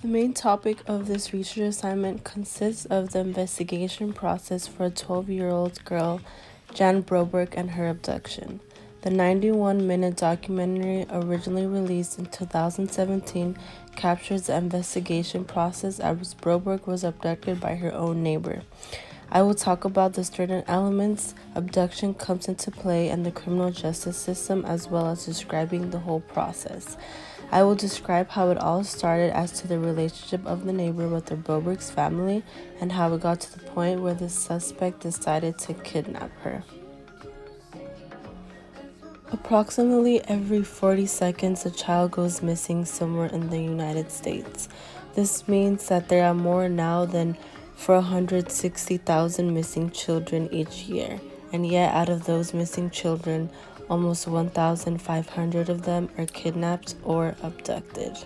The main topic of this research assignment consists of the investigation process for a 12-year-old girl, Jan Broberg, and her abduction. The 91-minute documentary, originally released in 2017, captures the investigation process as Broberg was abducted by her own neighbor. I will talk about the certain elements abduction comes into play and the criminal justice system, as well as describing the whole process. I will describe how it all started as to the relationship of the neighbor with the Broberg's family and how it got to the point where the suspect decided to kidnap her. Approximately every 40 seconds, a child goes missing somewhere in the United States. This means that there are more now than 460,000 missing children each year, and yet out of those missing children, almost 1,500 of them are kidnapped or abducted.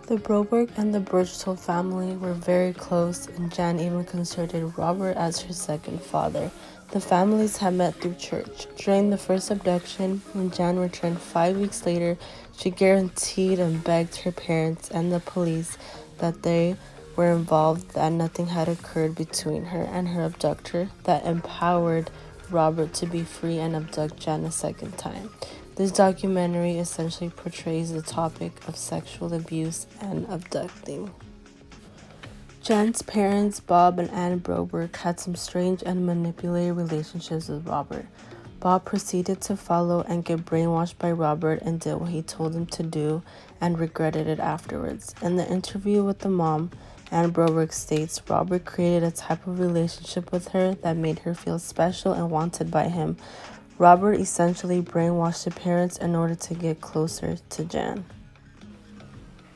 The Broberg and the Berchtold family were very close, and Jan even considered Robert as her second father. The families had met through church. During the first abduction, when Jan returned 5 weeks later, she guaranteed and begged her parents and the police that they were involved, that nothing had occurred between her and her abductor that empowered Robert to be free and abduct Jan a second time. This documentary essentially portrays the topic of sexual abuse and abducting. Jan's parents, Bob and Ann Broberg, had some strange and manipulative relationships with Robert. Bob proceeded to follow and get brainwashed by Robert and did what he told him to do and regretted it afterwards. In the interview with the mom, Ann Broberg states Robert created a type of relationship with her that made her feel special and wanted by him. Robert essentially brainwashed the parents in order to get closer to Jan.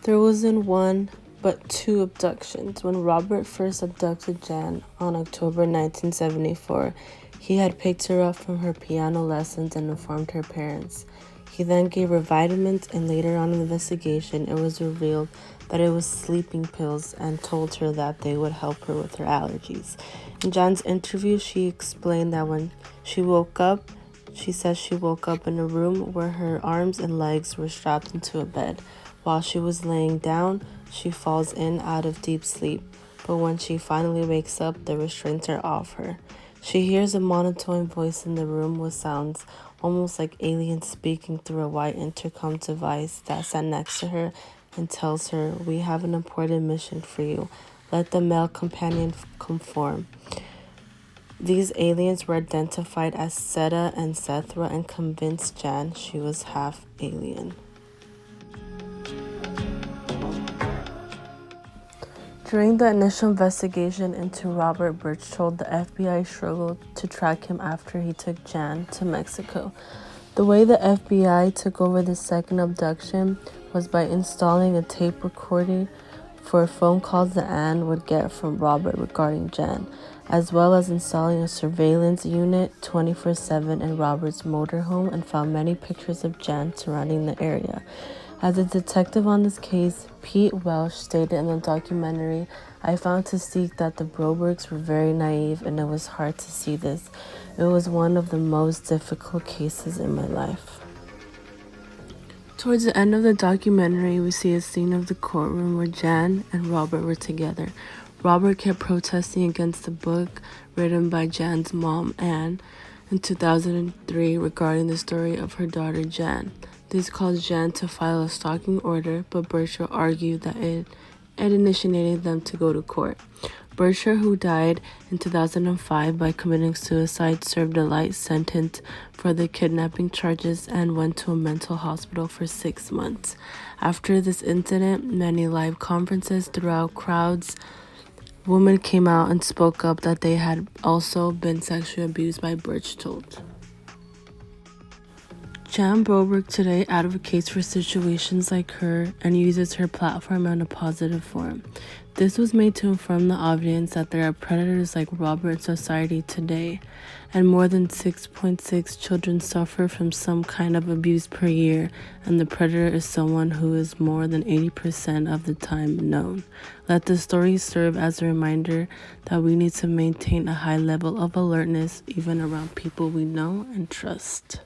There wasn't one, but two abductions. When Robert first abducted Jan on October 1974, he had picked her up from her piano lessons and informed her parents. He then gave her vitamins, and later on in the investigation, it was revealed that it was sleeping pills and told her that they would help her with her allergies. In Jan's interview, she explained that when she woke up, she says she woke up in a room where her arms and legs were strapped into a bed. While she was laying down, she falls in out of deep sleep, but when she finally wakes up, the restraints are off her. She hears a monotone voice in the room with sounds almost like aliens speaking through a white intercom device that sat next to her and tells her, "We have an important mission for you. Let the male companion conform." These aliens were identified as Seta and Sethra and convinced Jan she was half alien. During the initial investigation into Robert Berchtold, the FBI struggled to track him after he took Jan to Mexico. The way the FBI took over the second abduction was by installing a tape recorder for phone calls that Anne would get from Robert regarding Jan, as well as installing a surveillance unit 24/7 in Robert's motorhome, and found many pictures of Jan surrounding the area. As a detective on this case, Pete Welsh stated in the documentary, "I found to seek that the Brobergs were very naive, and it was hard to see this. It was one of the most difficult cases in my life." Towards the end of the documentary, we see a scene of the courtroom where Jan and Robert were together. Robert kept protesting against the book written by Jan's mom, Anne, in 2003 regarding the story of her daughter, Jan. This caused Jan to file a stalking order, but Berkshire argued that it initiated them to go to court. Berkshire, who died in 2005 by committing suicide, served a light sentence for the kidnapping charges and went to a mental hospital for 6 months. After this incident, many live conferences throughout crowds, women came out and spoke up that they had also been sexually abused by Berchtold. Jan Broberg today advocates for situations like her and uses her platform in a positive form. This was made to inform the audience that there are predators like Robert in society today, and more than 6.6 children suffer from some kind of abuse per year, and the predator is someone who is more than 80% of the time known. Let the story serve as a reminder that we need to maintain a high level of alertness even around people we know and trust.